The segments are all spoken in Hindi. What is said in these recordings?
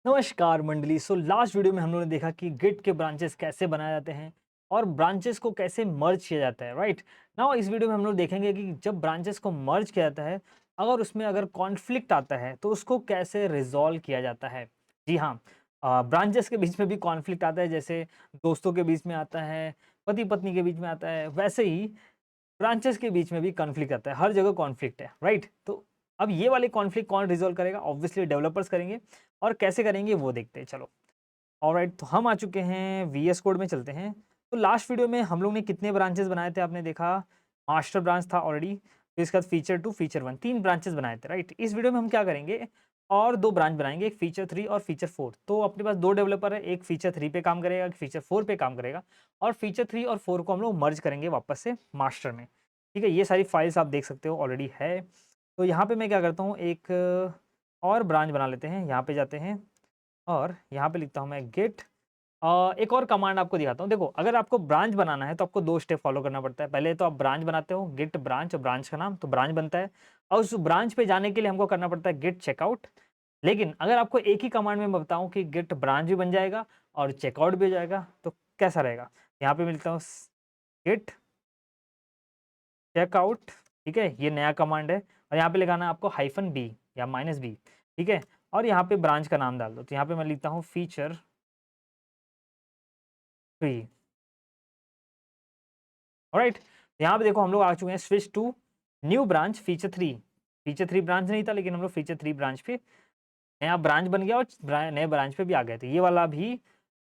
नमस्कार मंडली। लास्ट वीडियो में हम लोगों ने देखा कि गिट के ब्रांचेस कैसे बनाए जाते हैं और ब्रांचेस को कैसे मर्ज किया जाता है, राइट। नाउ इस वीडियो में हम लोग देखेंगे कि जब ब्रांचेस को मर्ज किया जाता है, अगर उसमें अगर कॉन्फ्लिक्ट आता है तो उसको कैसे रिजॉल्व किया जाता है। जी हाँ, ब्रांचेस के बीच में भी कॉन्फ्लिक्ट आता है, जैसे दोस्तों के बीच में आता है, पति पत्नी के बीच में आता है, वैसे ही ब्रांचेस के बीच में भी कॉन्फ्लिक्ट आता है। हर जगह कॉन्फ्लिक्ट है, राइट। तो अब ये वाले कॉन्फ्लिक्ट कौन रिजॉल्व करेगा? ऑब्वियसली डेवलपर्स करेंगे। और कैसे करेंगे वो देखते हैं, चलो। ऑलराइट, तो हम आ चुके हैं वीएस कोड में, चलते हैं। तो लास्ट वीडियो में हम लोग ने कितने ब्रांचेस बनाए थे? आपने देखा, मास्टर ब्रांच था ऑलरेडी, फिर इसके बाद फीचर 2 फीचर 1, 3 ब्रांचेस बनाए थे, राइट। इस वीडियो में हम क्या करेंगे, और 2 ब्रांच बनाएंगे, एक फीचर 3 और फीचर 4। तो अपने पास 2 डेवलपर है, एक फीचर 3 पे काम करेगा, एक फीचर 4 पे काम करेगा, और फीचर 3 और 4 को हम लोग मर्ज करेंगे वापस से मास्टर में। ठीक है, ये सारी फाइल्स आप देख सकते हो ऑलरेडी है। तो यहाँ पे मैं क्या करता हूँ, एक और ब्रांच बना लेते हैं। यहाँ पे जाते हैं और यहाँ पे लिखता हूँ मैं गेट। एक और कमांड आपको दिखाता हूँ। देखो, अगर आपको ब्रांच बनाना है तो आपको 2 स्टेप फॉलो करना पड़ता है। पहले तो आप ब्रांच बनाते हो, गेट ब्रांच, और ब्रांच का नाम, तो ब्रांच बनता है। और उस ब्रांच पे जाने के लिए हमको करना पड़ता है गेट चेकआउट। लेकिन अगर आपको एक ही कमांड में मैं बताऊँ कि गेट ब्रांच भी बन जाएगा और चेकआउट भी हो जाएगा, तो कैसा रहेगा? यहाँ पे मिलता हूँ गेट चेकआउट। ठीक है, ये नया कमांड है, और यहाँ पे लगाना है आपको -b या -b। ठीक है, और यहाँ पे ब्रांच का नाम डाल दो। तो यहाँ पे मैं लिखता हूँ फीचर 3। ऑलराइट, यहाँ पे देखो हम लोग आ चुके हैं switch to new branch feature 3। Feature 3 branch नहीं था, लेकिन हम लोग फीचर 3 ब्रांच पे नया ब्रांच बन गया और नए ब्रांच पे भी आ गए थे। ये वाला भी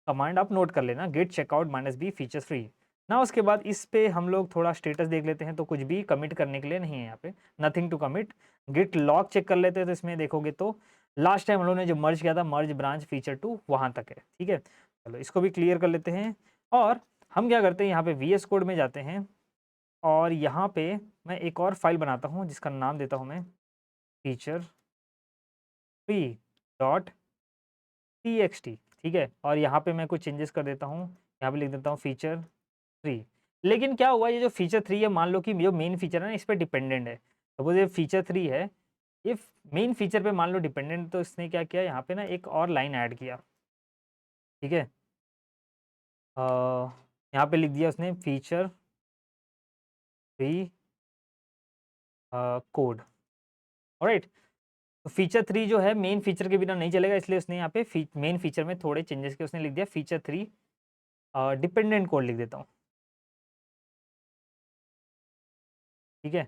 कमांड आप नोट कर लेना, गेट चेकआउट -b फीचर 3 ना। उसके बाद इस पे हम लोग थोड़ा स्टेटस देख लेते हैं। तो कुछ भी कमिट करने के लिए नहीं है यहाँ पे, nothing to commit. Git log check कर लेते हैं, तो इसमें देखोगे तो लास्ट टाइम हम लोगों ने जो मर्ज किया था, मर्ज ब्रांच फीचर 2, वहां तक है। ठीक है, चलो इसको भी क्लियर कर लेते हैं। और हम क्या करते हैं, यहाँ पे वीएस कोड में जाते हैं, और यहाँ पे मैं एक और फाइल बनाता हूँ जिसका नाम देता हूँ मैं फीचर 3 डॉट txt। ठीक है, और यहाँ पे मैं कुछ चेंजेस कर देता हूँ। यहाँ पे लिख देता हूँ फीचर 3। लेकिन क्या हुआ, ये जो फीचर 3 है, मान लो कि जो मेन फीचर है ना, इस पे डिपेंडेंट है। सपोज ये फीचर 3 है, ये मेन फीचर पे मान लो डिपेंडेंट, तो इसने क्या किया, यहाँ पे ना एक और लाइन ऐड किया। ठीक है, अ, यहाँ पे लिख दिया उसने फीचर 3 कोड। ऑलराइट, तो फीचर 3 जो है मेन फीचर के बिना नहीं चलेगा, इसलिए उसने यहाँ पे मेन फीचर में थोड़े चेंजेस किए। उसने लिख दिया फीचर 3 डिपेंडेंट कोड, लिख देता हूँ। ठीक है,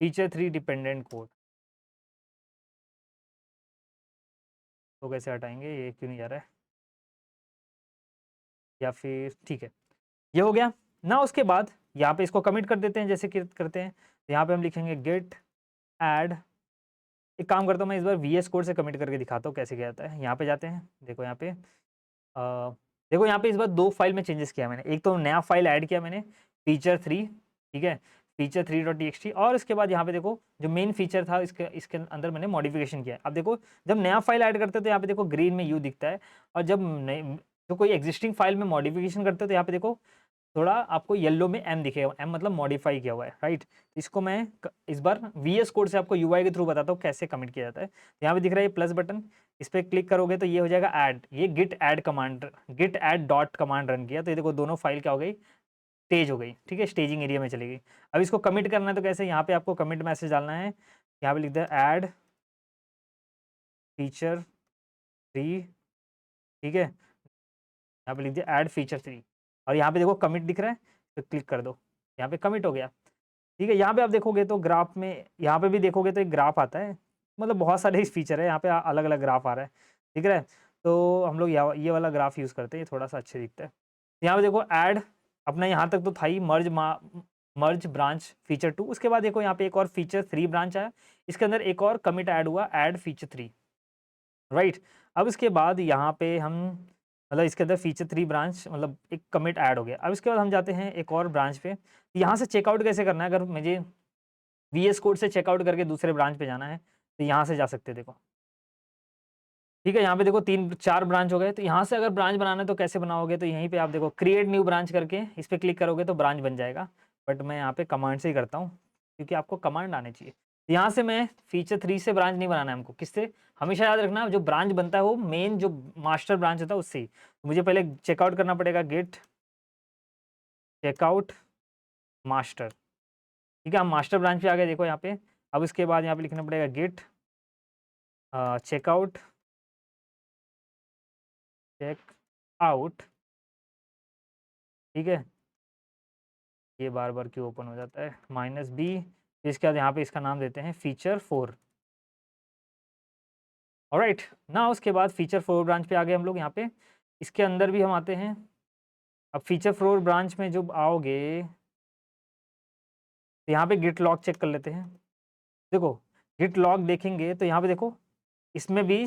फीचर 3 डिपेंडेंट कोड। तो कैसे हटाएंगे, ये क्यों नहीं जा रहा है? या फिर ठीक है, ये हो गया ना। उसके बाद यहाँ पे इसको कमिट कर देते हैं, जैसे कि करते हैं। तो यहाँ पे हम लिखेंगे गेट ऐड। एक काम करता हूँ, मैं इस बार वीएस कोड से कमिट करके दिखाता हूँ कैसे क्या जाता है। यहाँ पे जाते हैं, देखो यहाँ पे देखो यहाँ पे इस बार 2 फाइल में चेंजेस किया मैंने। एक तो नया फाइल ऐड किया मैंने, फीचर 3। ठीक है, फीचर 3 डॉट टी और इसके बाद यहाँ पे देखो जो मेन फीचर था, इसके इसके अंदर मैंने मॉडिफिकेशन किया है। अब देखो, जब नया फाइल ऐड करते हैं तो यहाँ पे देखो ग्रीन में यू दिखता है, और जब नए जो कोई एग्जिस्टिंग फाइल में मॉडिफिकेशन करते हैं तो यहाँ पे देखो थोड़ा आपको येलो में एम दिखेगा। एम मतलब मॉडिफाई किया हुआ है, राइट। इसको मैं इस बार वीएस कोड से आपको यूआई के थ्रू बताता हूँ कैसे कमिट किया जाता है। तो यहाँ पे दिख रहा है ये प्लस बटन, इस पर क्लिक करोगे तो ये हो जाएगा ऐड। ये git add command, git add dot command run किया, तो ये देखो दोनों फाइल क्या हो गई, तेज हो गई। ठीक है, स्टेजिंग एरिया में चली गई। अब इसको कमिट करना है तो कैसे, यहाँ पे आपको कमिट मैसेज डालना है। यहाँ पे लिख दिया ऐड फीचर 3। ठीक है, यहाँ पे लिख दिया ऐड फीचर 3, और यहाँ पे देखो कमिट दिख रहा है, तो क्लिक कर दो, यहाँ पे कमिट हो गया। ठीक है, यहाँ पे आप देखोगे तो ग्राफ में, यहाँ पे भी देखोगे तो एक ग्राफ आता है। मतलब बहुत सारे इस फीचर है, यहाँ पे अलग अलग ग्राफ आ रहा है, दिख रहा है। तो हम लोग ये वाला ग्राफ यूज़ करते हैं, ये थोड़ा सा अच्छे दिखता है। यहाँ पे देखो ऐड, अपना यहाँ तक तो था ही, मर्ज ब्रांच फीचर 2। उसके बाद देखो यहाँ पे एक और फीचर 3 ब्रांच आया, इसके अंदर एक और कमिट ऐड हुआ, ऐड फीचर 3, राइट। अब इसके बाद यहाँ पे हम, मतलब इसके अंदर फीचर 3 ब्रांच, मतलब एक कमिट ऐड हो गया। अब इसके बाद हम जाते हैं एक और ब्रांच पे। यहाँ से चेकआउट कैसे करना है, अगर मुझे वीएस कोड से चेकआउट करके दूसरे ब्रांच पे जाना है, तो यहाँ से जा सकते हैं, देखो। ठीक है, यहाँ पे देखो 3-4 ब्रांच हो गए। तो यहाँ से अगर ब्रांच बनाना है तो कैसे बनाओगे, तो यहीं पे आप देखो क्रिएट न्यू ब्रांच करके इस पे क्लिक करोगे तो ब्रांच बन जाएगा। बट मैं यहाँ पे कमांड से ही करता हूँ, क्योंकि आपको कमांड आने चाहिए। यहाँ से मैं फीचर 3 से ब्रांच नहीं बनाना है हमको, किससे? हमेशा याद रखना जो ब्रांच बनता है वो मेन जो मास्टर ब्रांच होता है उससे ही। तो मुझे पहले चेकआउट करना पड़ेगा गेट चेकआउट मास्टर, ठीक है? हम मास्टर ब्रांच पे आ गए देखो यहाँ पे। अब इसके बाद यहाँ पे लिखना पड़ेगा गेट चेकआउट चेकआउट, ठीक है? ये बार-बार क्यों ओपन हो जाता है? -b, फिर इसके बाद यहाँ पे इसका नाम देते हैं फीचर 4। ऑलराइट, नाउ उसके बाद फीचर 4 ब्रांच पे आ गए हम लोग यहाँ पे। इसके अंदर भी हम आते हैं। अब फीचर 4 ब्रांच में जब आओगे, तो यहाँ पे गिट लॉग चेक कर लेते हैं। देखो, गिट लॉग देखेंगे तो यहाँ पे देखो, इसमें भी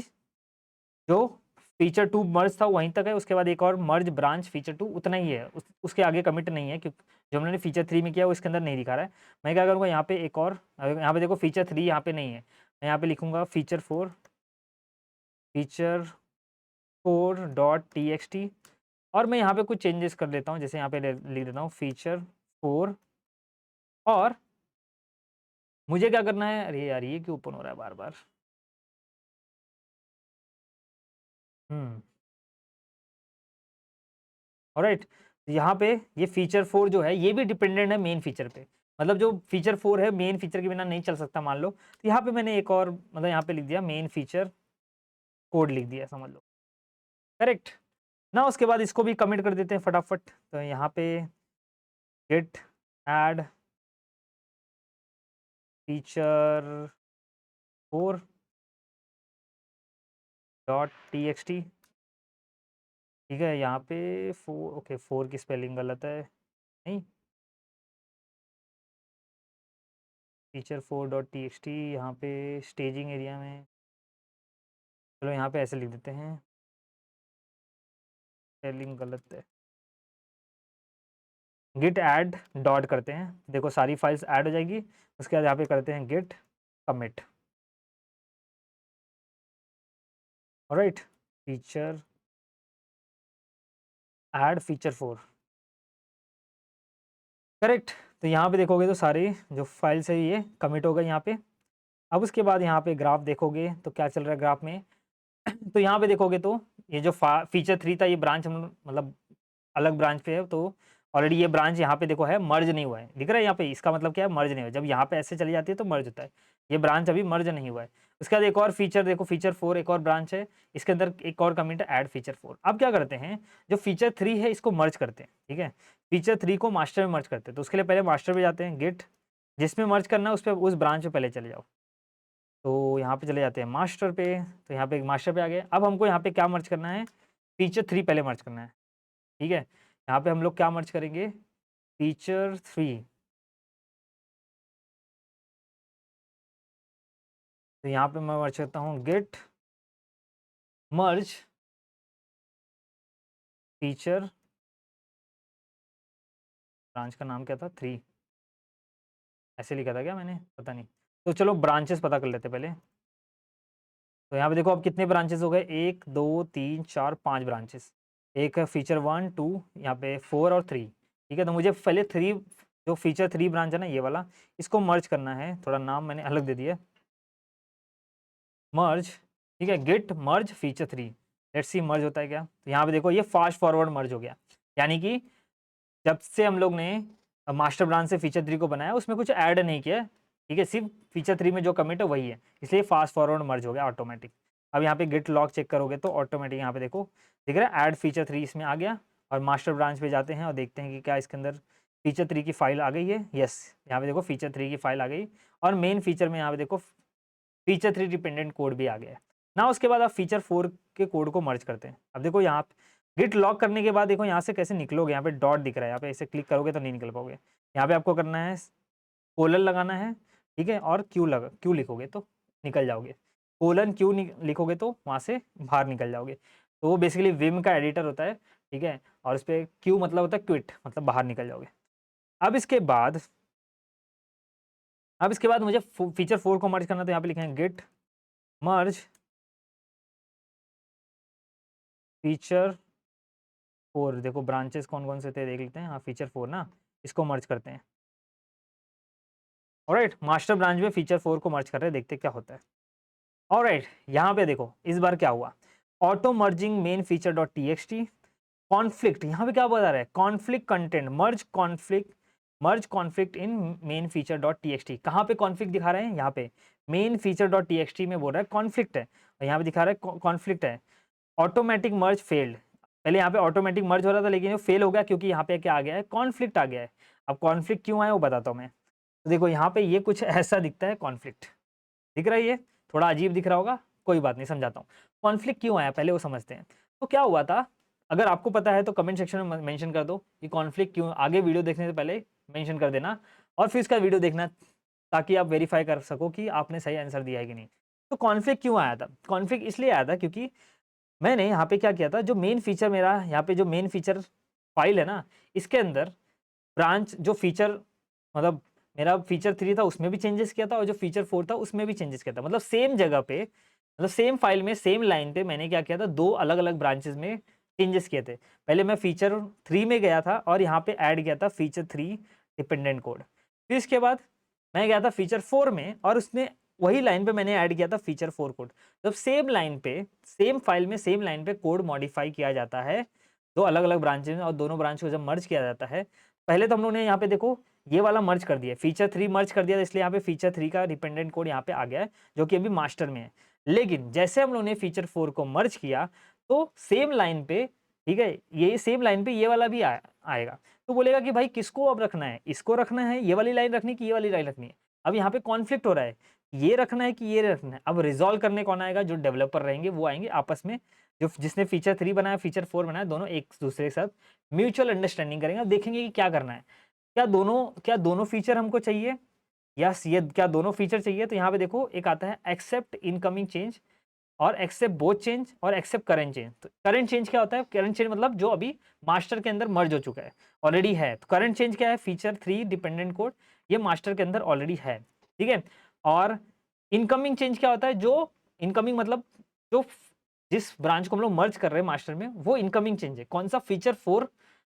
जो फीचर 2 मर्ज था वहीं तक है, उसके बाद एक और मर्ज ब्रांच फीचर 2 उतना ही है, उसके आगे कमिट नहीं है, क्योंकि जो हमने फीचर 3 में किया वो इसके अंदर नहीं दिखा रहा है। मैं क्या करूँगा यहाँ पे एक और, यहाँ पे देखो फीचर 3 यहाँ पे नहीं है, मैं यहाँ पे लिखूँगा फीचर 4 डॉट टीएक्सटी, और मैं यहाँ पे कुछ चेंजेस कर लेता हूँ, जैसे यहाँ पे लिख देता हूँ फीचर 4, और मुझे क्या करना है, अरे यार ये क्यों ओपन हो रहा है बार-बार? हुँ। ऑलराइट, यहाँ पे ये फीचर 4 जो है ये भी डिपेंडेंट है मेन फीचर पे। मतलब जो फीचर 4 है मेन फीचर के बिना नहीं चल सकता मान लो। तो यहाँ पे मैंने एक और मतलब यहाँ पे लिख दिया मेन फीचर कोड लिख दिया समझ लो। करेक्ट? ना उसके बाद इसको भी कमिट कर देते हैं फटाफट। तो यहाँ पे git add feature 4 dot TXT, ठीक है? यहाँ पे 4, ओके 4 की स्पेलिंग गलत है। नहीं, फीचर 4 डॉट टीएक्सटी यहाँ पे स्टेजिंग एरिया में, चलो यहाँ पे ऐसे लिख देते हैं, स्पेलिंग गलत है। गिट ऐड डॉट करते हैं, देखो सारी फाइल्स ऐड हो जाएगी। उसके बाद यहाँ पे करते हैं git commit. Alright, feature add feature 4, correct? तो यहाँ पे देखोगे तो सारी जो फाइल्स है ये कमिट हो गई यहाँ पे। अब उसके बाद यहाँ पे ग्राफ देखोगे तो क्या चल रहा है ग्राफ में। तो यहाँ पे देखोगे तो ये जो फीचर 3 था ये ब्रांच हम मतलब अलग ब्रांच पे है, तो ऑलरेडी ये ब्रांच यहाँ पे देखो है मर्ज नहीं हुआ है, दिख रहा है यहाँ पे, इसका मतलब क्या है मर्ज नहीं हुआ। जब यहाँ पे ऐसे चली जाती है तो मर्ज होता है, ये ब्रांच अभी मर्ज नहीं हुआ है। उसके बाद एक और फीचर देखो फीचर 4 एक और ब्रांच है, इसके अंदर एक और कमिट है ऐड फीचर 4। अब क्या करते हैं, जो फीचर 3 है इसको मर्ज करते हैं, ठीक है? फीचर 3 को मास्टर में मर्ज करते हैं, तो उसके लिए पहले मास्टर पे जाते हैं, गिट जिसमें मर्ज करना है उस पर उस ब्रांच पे पहले चले जाओ। तो यहाँ पे चले जाते हैं मास्टर पे, तो यहाँ पे मास्टर पे आ गए। अब हमको यहाँ पे क्या मर्ज करना है, फीचर 3 पहले मर्ज करना है, ठीक है? यहाँ पे हम लोग क्या मर्ज करेंगे, फीचर 3। तो यहाँ पे मैं मर्ज करता हूँ गिट मर्ज फीचर, ब्रांच का नाम क्या था 3, ऐसे लिखा था क्या मैंने, पता नहीं। तो चलो ब्रांचेस पता कर लेते पहले। तो यहाँ पे देखो अब कितने ब्रांचेस हो गए, 1 2 3 4 5 ब्रांचेस। एक है फीचर 1 2, यहाँ पे 4 और 3, ठीक है? तो मुझे पहले 3 जो फीचर 3 ब्रांच है ना ये वाला, इसको मर्ज करना है। थोड़ा नाम मैंने अलग दे दिया, मर्ज, ठीक है? Git merge feature 3, let's see merge होता है क्या। तो यहाँ पे देखो ये फास्ट फॉरवर्ड मर्ज हो गया, यानी कि जब से हम लोग ने मास्टर ब्रांच से फीचर 3 को बनाया उसमें कुछ ऐड नहीं किया, ठीक है? सिर्फ फीचर 3 में जो कमिट है वही है, इसलिए फास्ट फॉरवर्ड मर्ज हो गया ऑटोमेटिक। अब यहाँ पे गिट लॉग चेक करोगे तो ऑटोमेटिक यहाँ पे देखो दिख रहा है ऐड फीचर 3 इसमें आ गया। और मास्टर ब्रांच पे जाते हैं और देखते हैं कि क्या इसके अंदर फीचर 3 की फाइल आ गई है। यस, यहाँ पे देखो फीचर 3 की फाइल आ गई, और मेन फीचर में यहाँ पे देखो फीचर 3 डिपेंडेंट कोड भी आ गया है ना। उसके बाद आप फीचर 4 के कोड को मर्ज करते हैं। अब देखो यहाँ गिट लॉक करने के बाद देखो यहाँ से कैसे निकलोगे, यहाँ पे डॉट दिख रहा है, यहाँ पे ऐसे क्लिक करोगे तो नहीं निकल पाओगे। यहाँ पे आपको करना है कोलन लगाना है, ठीक है? और क्यू लिखोगे तो निकल जाओगे, कोलन क्यू लिखोगे तो वहाँ से बाहर निकल जाओगे। तो वो बेसिकली विम का एडिटर होता है, ठीक है? और उस पर क्यू मतलब होता है क्विट, मतलब बाहर निकल जाओगे। अब इसके बाद मुझे फीचर 4 को मर्ज करना, तो यहाँ पे लिखेंगे गिट मर्ज फीचर 4। देखो ब्रांचेस कौन कौन से थे देख लेते हैं। हाँ फीचर 4 ना, इसको मर्ज करते हैं। ऑलराइट, मास्टर ब्रांच में फीचर 4 को मर्ज कर रहे हैं, देखते हैं क्या होता है। ऑलराइट, यहाँ पे देखो इस बार क्या हुआ, auto merging main feature dot TXT conflict, यहाँ पे क्या बता रहा है, conflict content merge conflict in main feature dot TXT. कहाँ पे कॉन्फ्लिक्ट दिखा रहे हैं, यहाँ पे मेन फीचर डॉट टीएक्सटी में बोल रहा है कॉन्फ्लिक्ट है, और यहाँ पे दिखा रहा है कॉन्फ्लिक्ट है। ऑटोमेटिक मर्ज फेल्ड, पहले यहाँ पे ऑटोमेटिक मर्ज हो रहा था लेकिन ये फेल हो गया क्योंकि यहाँ पे क्या आ गया है, कॉन्फ्लिक्ट आ गया है। अब कॉन्फ्लिक्ट क्यों आया वो बताता हूँ मैं। तो देखो यहाँ पे ये कुछ ऐसा दिखता है, कॉन्फ्लिक्ट दिख रहा है, ये थोड़ा अजीब दिख रहा होगा, कोई बात नहीं समझाता हूँ। कॉन्फ्लिक्ट क्यों आया पहले वो समझते हैं। तो क्या हुआ था, अगर आपको पता है तो कमेंट सेक्शन में मेंशन कर दो कि कॉन्फ्लिक्ट क्यों, आगे वीडियो देखने से पहले मेंशन कर देना और फिर इसका वीडियो देखना ताकि आप वेरीफाई कर सको कि आपने सही आंसर दिया है कि नहीं। तो कॉन्फ्लिक्ट क्यों आया था, कॉन्फ्लिक्ट इसलिए आया था क्योंकि मैंने यहाँ पे क्या किया था, जो मेन फीचर मेरा यहाँ पे जो मेन फीचर फाइल है ना, इसके अंदर ब्रांच जो फीचर मतलब मेरा फीचर 3 था उसमें भी चेंजेस किया था और जो फीचर 4 था उसमें भी चेंजेस किया था। मतलब सेम जगह पे, मतलब सेम फाइल में सेम लाइन पे मैंने क्या किया था, दो अलग अलग ब्रांचेस में चेंजेस किए थे। पहले मैं फीचर 3 में गया था और यहाँ पे ऐड किया था फीचर 3 डिपेंडेंट कोड। फिर इसके बाद मैं गया था फीचर 4 में और उसमें वही लाइन पे मैंने ऐड किया था फीचर 4 कोड। जब सेम लाइन पे सेम फाइल में सेम लाइन पे कोड मॉडिफाई किया जाता है दो अलग अलग ब्रांचेज में, और दोनों ब्रांच को जब मर्ज किया जाता है, पहले तो हम लोगों ने यहाँ पे देखो ये वाला मर्ज कर दिया, फीचर 3 मर्ज कर दिया, इसलिए यहाँ पे फीचर 3 का डिपेंडेंट कोड यहाँ पे आ गया है जो कि अभी मास्टर में है। लेकिन जैसे हम लोगों ने फीचर 4 को मर्ज किया तो सेम लाइन पे, ठीक है, ये सेम लाइन पे ये वाला भी आएगा। तो बोलेगा कि भाई किसको अब रखना है, इसको रखना है, ये वाली लाइन रखनी है कि ये वाली लाइन रखनी है। अब यहाँ पे कॉन्फ्लिक्ट हो रहा है, ये रखना है कि ये रखना है। अब रिजॉल्व करने कौन आएगा, जो डेवलपर रहेंगे वो आएंगे आपस में, जो जिसने फीचर 3 बनाया फीचर 4 बनाया, दोनों एक दूसरे के साथ म्यूचुअल अंडरस्टैंडिंग करेंगे। अब देखेंगे कि क्या करना है, क्या दोनों फीचर हमको चाहिए, यस ये क्या दोनों फीचर चाहिए। तो यहाँ पे देखो एक आता है एक्सेप्ट इनकमिंग चेंज और एक्सेप्ट बोथ चेंज और एक्सेप्ट करंट चेंज। तो करंट चेंज क्या होता है, करंट चेंज मतलब जो अभी मास्टर के अंदर मर्ज हो चुका है, ऑलरेडी है। तो करंट चेंज क्या है, फीचर 3 डिपेंडेंट कोड, ये मास्टर के अंदर ऑलरेडी है, ठीक है। और इनकमिंग चेंज क्या होता है, जो इनकमिंग मतलब जो जिस ब्रांच को हम लोग मर्ज कर रहे हैं मास्टर में, वो इनकमिंग चेंज है। कौन सा, फीचर 4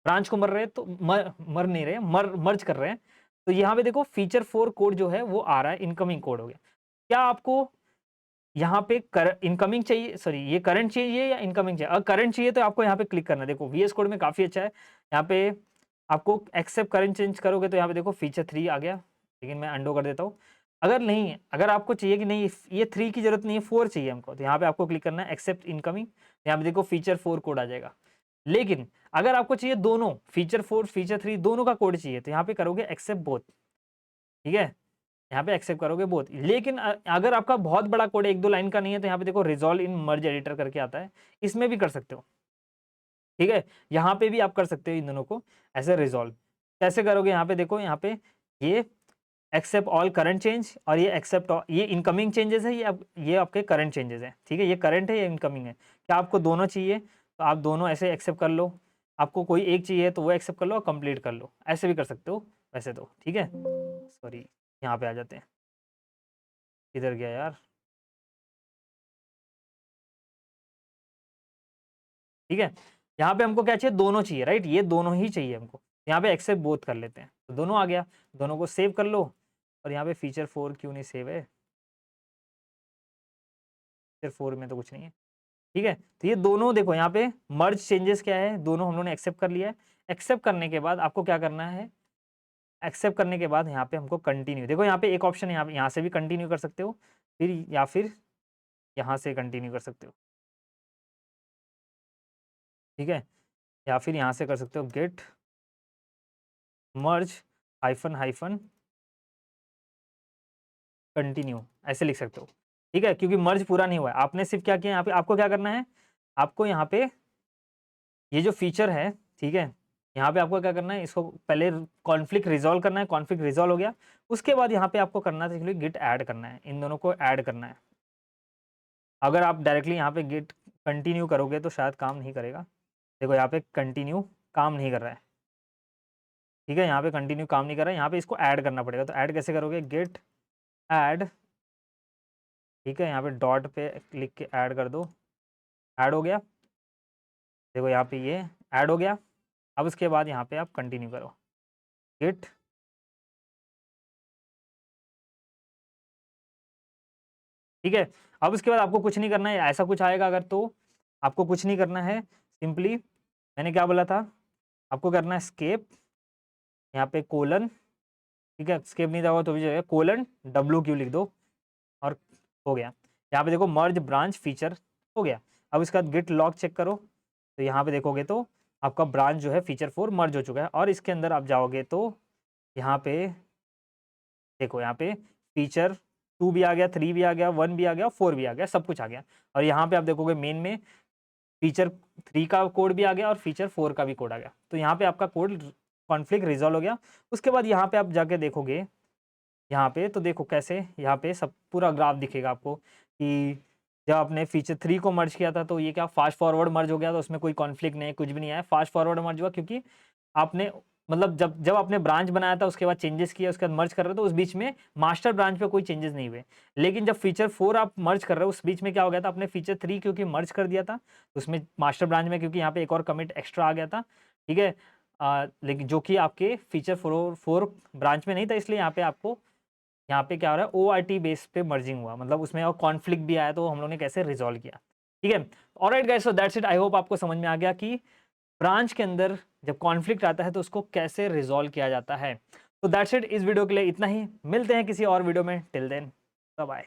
ब्रांच को मर रहे हैं तो मर नहीं रहे, मर्ज कर रहे हैं। तो यहाँ पे देखो फीचर 4 कोड जो है वो आ रहा है, इनकमिंग कोड हो गया। क्या आपको यहाँ पे इनकमिंग चाहिए, सॉरी ये करंट चाहिए या इनकमिंग चाहिए, अगर करंट चाहिए तो आपको यहाँ पे क्लिक करना है। देखो वीएस कोड में काफी अच्छा है, यहाँ पे आपको एक्सेप्ट करंट चेंज करोगे तो यहाँ पे देखो फीचर 3 आ गया, लेकिन मैं अंडो कर देता हूँ। अगर नहीं, अगर आपको चाहिए कि नहीं ये 3 की जरूरत नहीं है, 4 चाहिए हमको, तो यहाँ पे आपको क्लिक करना है एक्सेप्ट इनकमिंग, यहाँ पे देखो फीचर 4 कोड आ जाएगा। लेकिन अगर आपको चाहिए दोनों फीचर 4 फीचर 3 दोनों का कोड चाहिए, तो यहाँ पे करोगे एक्सेप्ट बोथ, ठीक है, यहाँ पे एक्सेप्ट करोगे बोथ। लेकिन अगर आपका बहुत बड़ा कोड एक दो लाइन का नहीं है, तो यहाँ पे देखो रिजॉल्व इन मर्ज एडिटर करके आता है, इसमें भी कर सकते हो, ठीक है। यहाँ पे भी आप कर सकते हो इन दोनों को ऐसे रिजॉल्व। कैसे करोगे, यहाँ पे देखो, यहाँ पे ये एक्सेप्ट ऑल करंट चेंज और ये एक्सेप्ट, ये इनकमिंग चेंजेस है, ये आपके करंट चेंजेस है, ठीक है, ये करंट है ये इनकमिंग है। क्या आपको दोनों चाहिए तो आप दोनों ऐसे एक्सेप्ट कर लो, आपको कोई एक चाहिए तो वो एक्सेप्ट कर लो और कंप्लीट कर लो, ऐसे भी कर सकते हो वैसे तो, ठीक है। सॉरी, यहाँ पे आ जाते हैं, इधर गया यार, ठीक है। यहाँ पे हमको क्या चाहिए, दोनों चाहिए, राइट, ये दोनों ही चाहिए हमको। यहाँ पे एक्सेप्ट बोथ कर लेते हैं, तो दोनों आ गया, दोनों को सेव कर लो। और यहाँ पे फीचर 4 क्यों नहीं सेव है, फीचर 4 में तो कुछ नहीं है, ठीक है। तो ये दोनों देखो यहाँ पे मर्ज चेंजेस क्या है, दोनों हम लोगों ने एक्सेप्ट कर लिया है। एक्सेप्ट करने के बाद आपको क्या करना है, एक्सेप्ट करने के बाद यहाँ पे हमको कंटिन्यू, देखो यहाँ पे एक ऑप्शन है, यहाँ से भी कंटिन्यू कर सकते हो, फिर या फिर यहाँ से कंटिन्यू कर सकते हो, ठीक है, या फिर यहाँ से कर सकते हो गेट मर्ज हाइफन हाइफन कंटिन्यू, ऐसे लिख सकते हो, ठीक है, क्योंकि मर्ज पूरा नहीं हुआ है। आपने सिर्फ क्या किया, यहाँ पे आपको क्या करना है, आपको यहाँ पे ये जो फीचर है, ठीक है, यहाँ पे आपको क्या करना है, इसको पहले कॉन्फ्लिक्ट रिजॉल्व करना है, कॉन्फ्लिक्ट रिजॉल्व हो गया, उसके बाद यहाँ पे आपको करना है गिट ऐड करना है, इन दोनों को ऐड करना है। अगर आप डायरेक्टली यहाँ पे गिट कंटिन्यू करोगे तो शायद काम नहीं करेगा। देखो यहाँ पे कंटिन्यू काम नहीं कर रहा है, ठीक है, यहाँ पे कंटिन्यू काम नहीं कर रहा है, यहाँ पे इसको ऐड करना पड़ेगा। तो ऐड कैसे करोगे, गेट ऐड, ठीक है, यहाँ पे डॉट पे लिख के ऐड कर दो, ऐड हो गया। देखो यहाँ पे ये ऐड हो गया। अब उसके बाद यहाँ पे आप कंटिन्यू करो, गिट ठीक है? अब उसके बाद आपको कुछ नहीं करना है, ऐसा कुछ आएगा अगर तो आपको कुछ नहीं करना है, सिंपली मैंने क्या बोला था, आपको करना है एस्केप, यहाँ पे कोलन, ठीक है? एस्केप नहीं दबाओ तो भी चलेगा, कोलन WQ लिख दो और हो गया। यहाँ पे देखो मर्ज ब्रांच फीचर हो गया। अब इसके बाद गिट लॉग चेक करो, तो यहाँ पे देखोगे तो आपका ब्रांच जो है फीचर 4 मर्ज हो चुका है और इसके अंदर आप जाओगे तो यहाँ पे देखो, यहाँ पे फीचर 2 भी आ गया, 3 भी आ गया, 1 भी आ गया, 4 भी आ गया, सब कुछ आ गया। और यहाँ पे आप देखोगे मेन में फीचर 3 का कोड भी आ गया और फीचर 4 का भी कोड आ गया। तो यहाँ पे आपका कोड कॉन्फ्लिक्ट रिज़ॉल्व हो गया। उसके बाद यहाँ पे आप जाके देखोगे, यहाँ पे तो देखो कैसे यहाँ पे सब पूरा ग्राफ दिखेगा आपको कि जब आपने फीचर 3 को मर्ज किया था तो ये क्या फास्ट फॉरवर्ड मर्ज हो गया, तो उसमें कोई कॉन्फ्लिक्ट नहीं है, कुछ भी नहीं आया, फास्ट फॉरवर्ड मर्ज हुआ क्योंकि आपने मतलब जब जब आपने ब्रांच बनाया था उसके बाद चेंजेस किए, उसके बाद मर्ज कर रहे हो तो उस बीच में मास्टर ब्रांच पे कोई चेंजेस नहीं हुए। लेकिन जब फीचर 4 आप मर्ज कर रहे हो उस बीच में क्या हो गया था, आपने फीचर 3 क्योंकि मर्ज कर दिया था उसमें मास्टर ब्रांच में, क्योंकि यहाँ पे एक और कमिट एक्स्ट्रा आ गया था, ठीक है? लेकिन जो कि आपके फीचर 4 ब्रांच में नहीं था, इसलिए यहाँ पे आपको यहाँ पे क्या हो रहा है, ओआरटी बेस पे मर्जिंग हुआ, मतलब उसमें और कॉन्फ्लिक्ट भी आया, तो हम लोगों ने कैसे रिजॉल्व किया, ठीक है? Alright guys, so that's it. I hope आपको समझ में आ गया कि ब्रांच के अंदर जब कॉन्फ्लिक्ट आता है तो उसको कैसे रिजॉल्व किया जाता है। तो दैट्स इट, इस वीडियो के लिए इतना ही, मिलते हैं किसी और वीडियो में, टिल देन बाय बाय।